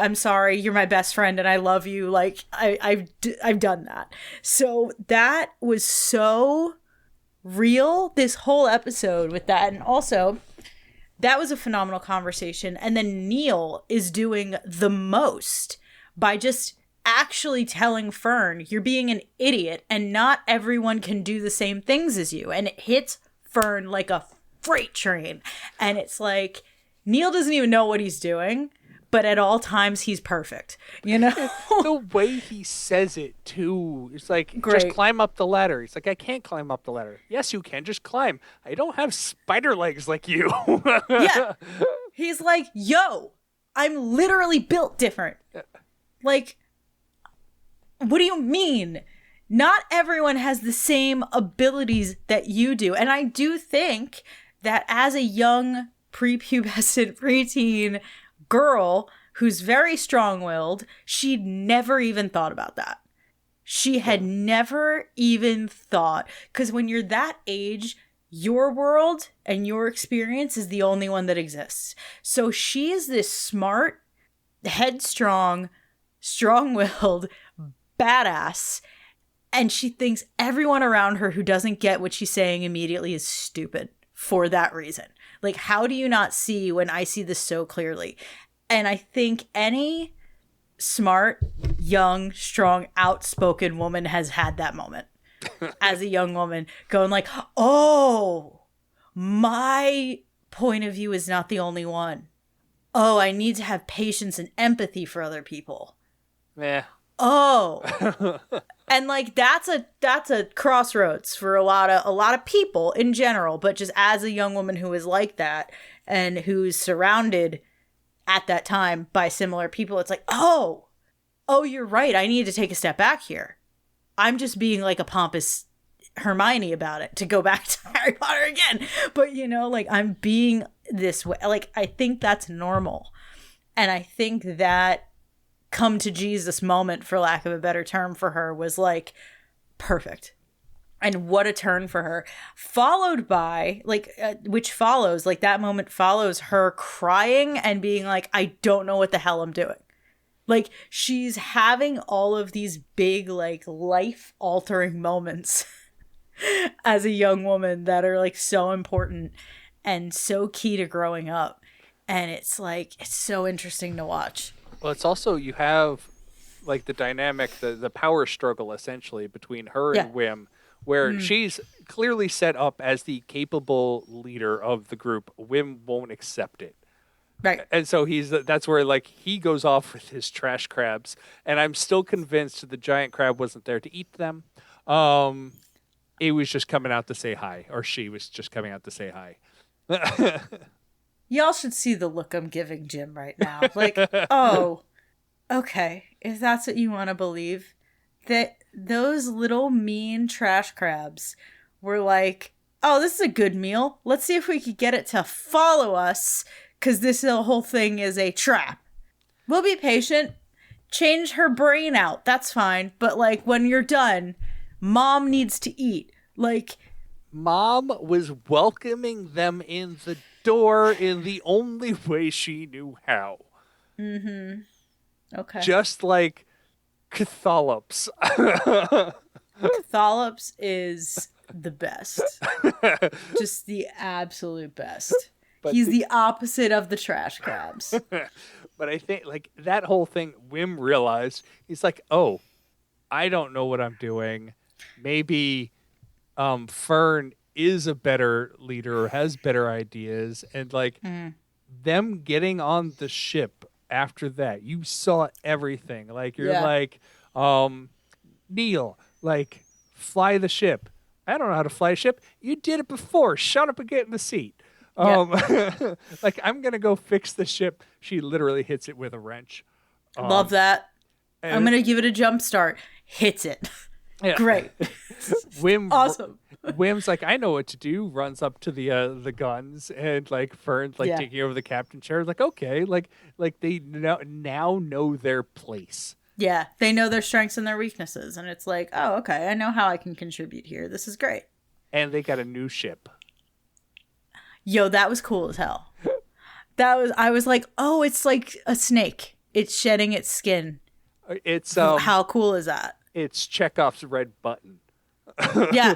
You're my best friend, and I love you. Like I've done that. So that was so real. This whole episode with that, and also that was a phenomenal conversation. And then Neil is doing the most by just actually telling Fern, you're being an idiot and not everyone can do the same things as you. And it hits Fern like a freight train. And it's like, Neil doesn't even know what he's doing, but at all times he's perfect. You know? The way he says it too. It's like, Great. just climb up the ladder. He's like, I can't climb up the ladder. Yes, you can. Just climb. I don't have spider legs like you. Yeah. He's like, yo, I'm literally built different. Like, what do you mean? Not everyone has the same abilities that you do. And I do think that as a young prepubescent preteen girl who's very strong-willed, she'd never even thought about that. She had never even thought, because when you're that age, your world and your experience is the only one that exists. So she is this smart, headstrong, strong-willed badass, and she thinks everyone around her who doesn't get what she's saying immediately is stupid for that reason. Like, how do you not see when I see this so clearly? And I think any smart, young, strong, outspoken woman has had that moment as a young woman, going like, oh, my point of view is not the only one. Oh, I need to have patience and empathy for other people. Yeah. Oh. And like that's a crossroads for a lot of people in general, but just as a young woman who is like that and who's surrounded at that time by similar people, it's like, oh, you're right. I need to take a step back here. I'm just being like a pompous Hermione about it, to go back to Harry Potter again. But you know, like I'm being this way. Like I think that's normal. And I think that come to Jesus moment, for lack of a better term, for her was like perfect. And what a turn for her. Followed by, like, which follows, like that moment follows her crying and being like, I don't know what the hell I'm doing. Like, she's having all of these big, like, life-altering moments as a young woman that are, like, so important and so key to growing up. And it's, like, it's so interesting to watch. Well, it's also, you have, like, the dynamic, the power struggle, essentially, between her and Wim, where she's clearly set up as the capable leader of the group. Wim won't accept it. Right. And so that's where, like, he goes off with his trash crabs, and I'm still convinced the giant crab wasn't there to eat them. It was just coming out to say hi, or she was just coming out to say hi. Y'all should see the look I'm giving Jim right now. Like, oh, okay, if that's what you want to believe, that those little mean trash crabs were like, oh, this is a good meal. Let's see if we could get it to follow us, because this whole thing is a trap. We'll be patient. Change her brain out. That's fine. But, like, when you're done, Mom needs to eat. Like, Mom was welcoming them in the door in the only way she knew how. Mm-hmm. Okay. Just like Catholops. Catholops is the best. Just the absolute best. He's the opposite of the trash crabs. But I think, like, that whole thing, Wim realized, he's like, oh, I don't know what I'm doing. Maybe Fern is a better leader or has better ideas. And, like, them getting on the ship after that, you saw everything. Like, you're like, Neil, Like, fly the ship. I don't know how to fly a ship. You did it before. Shut up and get in the seat. Like, I'm going to go fix the ship. She literally hits it with a wrench. Love that. And I'm going to give it a jump start. Hits it. Yeah. Great. Awesome. Wim's like, I know what to do. Runs up to the guns, and like Fern's like taking over the captain chair. Like, okay, like they now know their place. Yeah, they know their strengths and their weaknesses, and it's like, oh, okay, I know how I can contribute here. This is great. And they got a new ship. Yo, that was cool as hell. I was like, oh, it's like a snake. It's shedding its skin. It's how cool is that? It's Chekhov's red button. Yeah.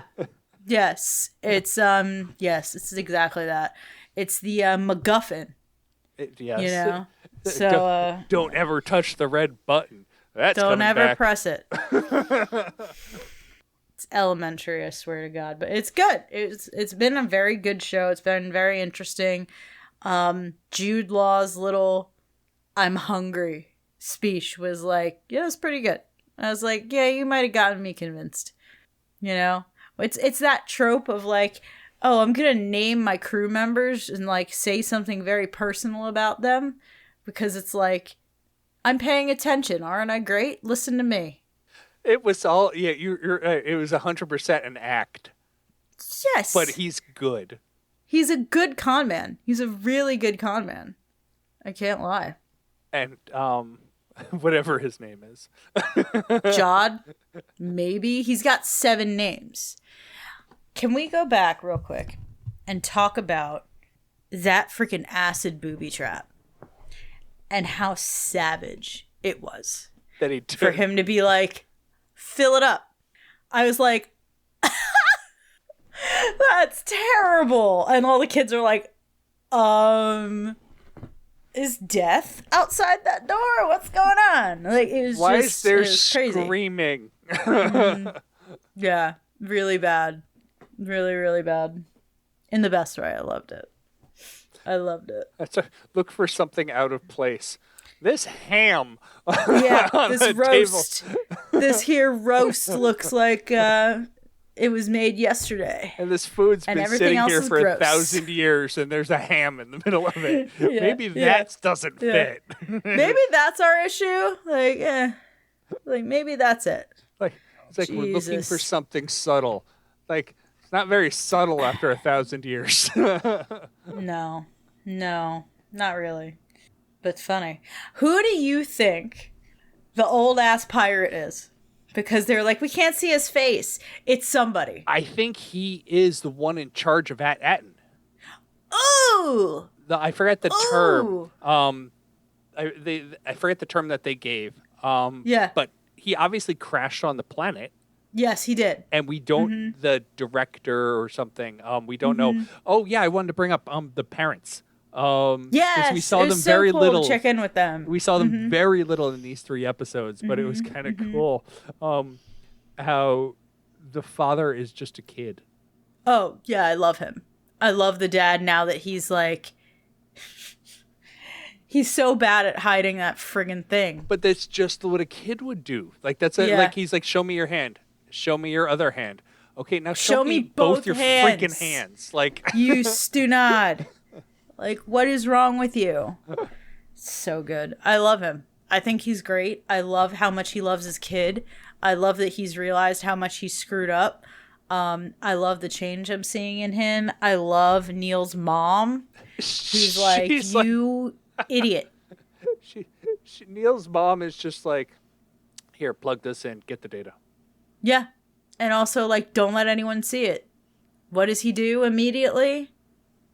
Yes. It's it's exactly that. It's the MacGuffin. Yes. You know. So don't ever touch the red button. That's don't coming ever back. press it. It's elementary, I swear to God, but it's good. It's been a very good show. It's been very interesting. Jude Law's little "I'm hungry" speech was like, yeah, it's pretty good. I was like, yeah, you might have gotten me convinced. You know, it's that trope of like, oh, I'm gonna name my crew members and like say something very personal about them because it's like, I'm paying attention, aren't I great? Listen to me. It was all you're it was 100% an act. Yes, but he's good. He's a good con man. He's a really good con man. I can't lie. And whatever his name is, Jod, maybe he's got 7 names. Can we go back real quick and talk about that freaking acid booby trap and how savage it was that he did. For him to be like, fill it up. I was like, that's terrible. And all the kids are like, is death outside that door? What's going on? Like, it was Why just, is there it was crazy. screaming? Yeah, really bad. Really, really bad. In the best way. I loved it. Look for something out of place. This ham. Yeah, on this the roast. table. This here roast looks like it was made yesterday. And this food's And been everything sitting else here is for gross. 1,000 years, and there's a ham in the middle of it. Yeah, Maybe yeah, that doesn't yeah. fit. Maybe that's our issue. Like maybe that's it. Like it's like we're looking Jesus. for something subtle. Like it's not very subtle after 1,000 years. No, not really. But funny. Who do you think the old ass pirate is? Because they're like, we can't see his face. It's somebody. I think he is the one in charge of Attin. Ooh! I forget the term. I forget the term that they gave. Yeah. But he obviously crashed on the planet. Yes, he did. And we don't, the director or something, we don't know. Oh, yeah, I wanted to bring up the parents. Yes, we saw it was them so very cool little. to check in with them. We saw them very little in these 3 episodes, but it was kind of cool how the father is just a kid. Oh, yeah, I love him. I love the dad now that he's like... He's so bad at hiding that friggin' thing. But that's just what a kid would do. Like, that's it. Yeah. Like, he's like, show me your hand. Show me your other hand. Okay, now Show me both both your hands. freaking hands. Like, You stunad. Like, what is wrong with you? So good. I love him. I think he's great. I love how much he loves his kid. I love that he's realized how much he screwed up. I love the change I'm seeing in him. I love Neil's mom. He's like, you idiot. Neil's mom is just like, here, plug this in, get the data. Yeah. And also, like, don't let anyone see it. What does he do immediately?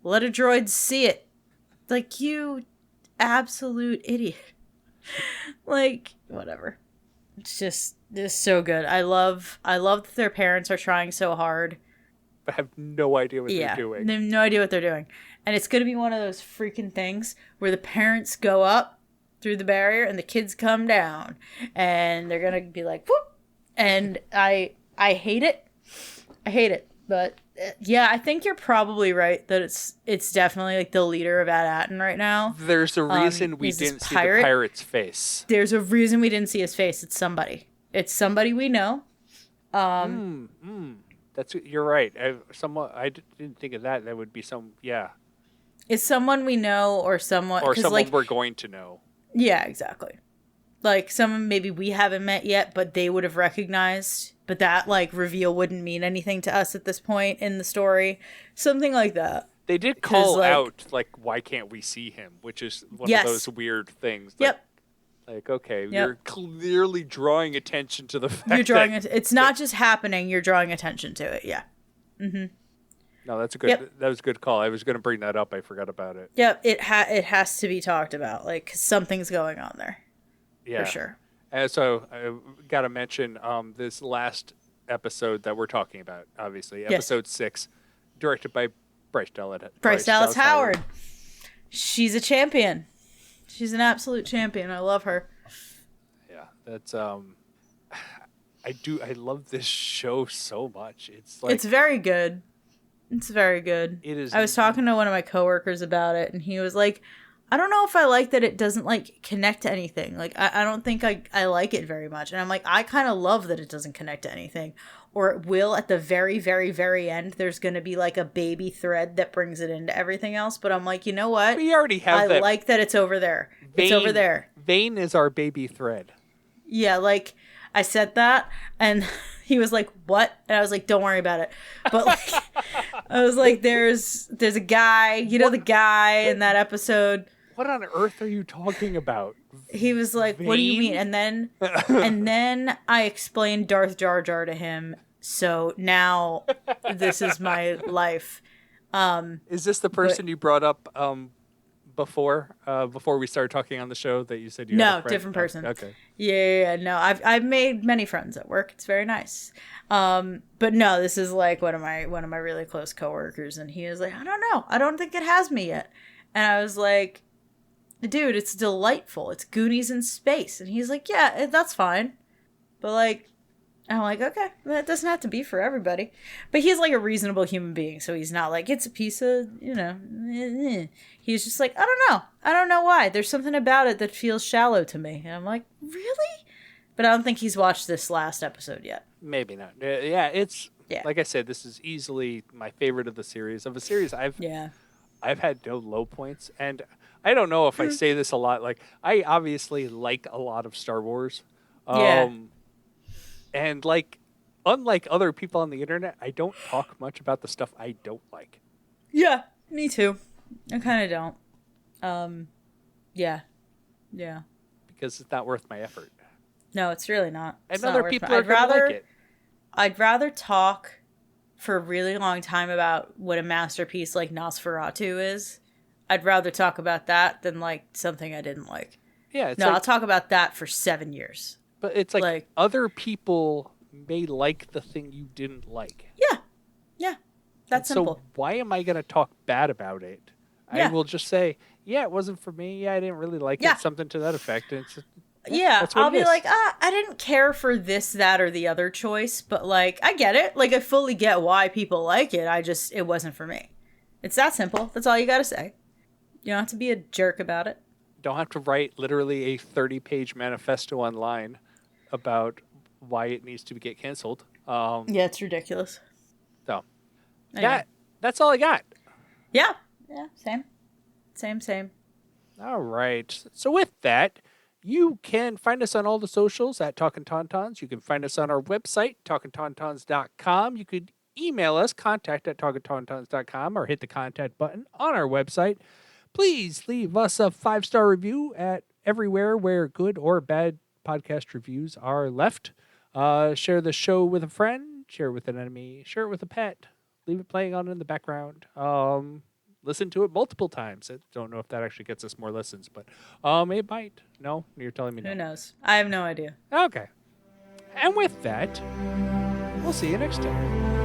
Let a droid see it. Like, you absolute idiot. Like, whatever. It's so good. I love that their parents are trying so hard. But have no idea what they're doing. They have no idea what they're doing. And it's going to be one of those freaking things where the parents go up through the barrier and the kids come down. And they're going to be like, whoop. And I hate it. I hate it. But yeah, I think you're probably right that it's definitely like the leader of Attin right now. There's a reason we didn't see the pirate's face. There's a reason we didn't see his face. It's somebody. It's somebody we know. You're right. I didn't think of that. That would be It's someone we know or someone... or 'cause, someone like, we're going to know. yeah, exactly. Like, someone maybe we haven't met yet, but they would have recognized. But that, like, reveal wouldn't mean anything to us at this point in the story. Something like that. They did call like- out, like, why can't we see him? Which is one Yes. of those weird things. Yep. Like, okay, you're clearly drawing attention to the fact You're drawing that... it's not just happening, you're drawing attention to it. Yeah. No, that's a good... Yep. That was a good call. I was going to bring that up. I forgot about it. Yep, it has to be talked about, like, 'cause something's going on there. Yeah. For sure. And so I got to mention this last episode that we're talking about, obviously. Yes. Episode 6, directed by Bryce Dallas Howard. She's a champion. She's an absolute champion. I love her. Yeah, that's I love this show so much. It's like It's very good. It's very good. It is. I was talking to one of my coworkers about it, and he was like, I don't know if I like that it doesn't, like, connect to anything. Like, I don't think I like it very much. And I'm like, I kind of love that it doesn't connect to anything. Or it will at the very, very, very end. There's going to be, like, a baby thread that brings it into everything else. But I'm like, you know what? We already have I that. like that it's over there. It's over there. Vane is our baby thread. Yeah, like, I said that, and he was like, what? And I was like, don't worry about it. But, like, I was like, there's a guy, you know, the guy in that episode. What on earth are you talking about? He was like, what do you mean? And then I explained Darth Jar Jar to him. So now this is my life. Is this the person you brought up before we started talking on the show that you said you had a No, friend? different person. Okay. Yeah, no, I've made many friends at work. It's very nice. But no, this is like one of my really close coworkers, and he was like, I don't know, I don't think it has me yet. And I was like, dude, it's delightful. It's Goonies in space. And he's like, yeah, that's fine. But, like, I'm like, okay, that doesn't have to be for everybody. But he's like a reasonable human being, so he's not like, it's a piece of, you know, he's just like, I don't know why. There's something about it that feels shallow to me. And I'm like, really? But I don't think he's watched this last episode yet. Maybe not. Like I said, this is easily my favorite of the series. I've had no low points, and I don't know if I say this a lot. Like, I obviously like a lot of Star Wars. And, like, unlike other people on the internet, I don't talk much about the stuff I don't like. Yeah, me too. I kind of don't. Yeah. Because it's not worth my effort. No, it's really not. And other people are going to like it. I'd rather talk for a really long time about what a masterpiece like Nosferatu is. I'd rather talk about that than, like, something I didn't like. Yeah. I'll talk about that for 7 years. But it's like other people may like the thing you didn't like. Yeah. That's simple. So why am I going to talk bad about it? Yeah. I will just say, yeah, it wasn't for me. Yeah, I didn't really like it. Something to that effect. And it's I'll be like, I didn't care for this, that, or the other choice, but, like, I get it. Like, I fully get why people like it. It wasn't for me. It's that simple. That's all you gotta say. You don't have to be a jerk about it. Don't have to write literally a 30-page manifesto online about why it needs to get canceled. Yeah, it's ridiculous. So, Anyway. that's all I got. Yeah, same. All right. So with that, you can find us on all the socials at Talkin Tauntauns. You can find us on our website, talkintauntauns.com. You could email us, contact@talkintauntauns.com, or hit the contact button on our website. Please leave us a 5-star review at everywhere where good or bad podcast reviews are left. Share the show with a friend, share it with an enemy, share it with a pet. Leave it playing on in the background. Listen to it multiple times. I don't know if that actually gets us more listens, but it might. No? You're telling me no. Who knows? I have no idea. Okay. And with that, we'll see you next time.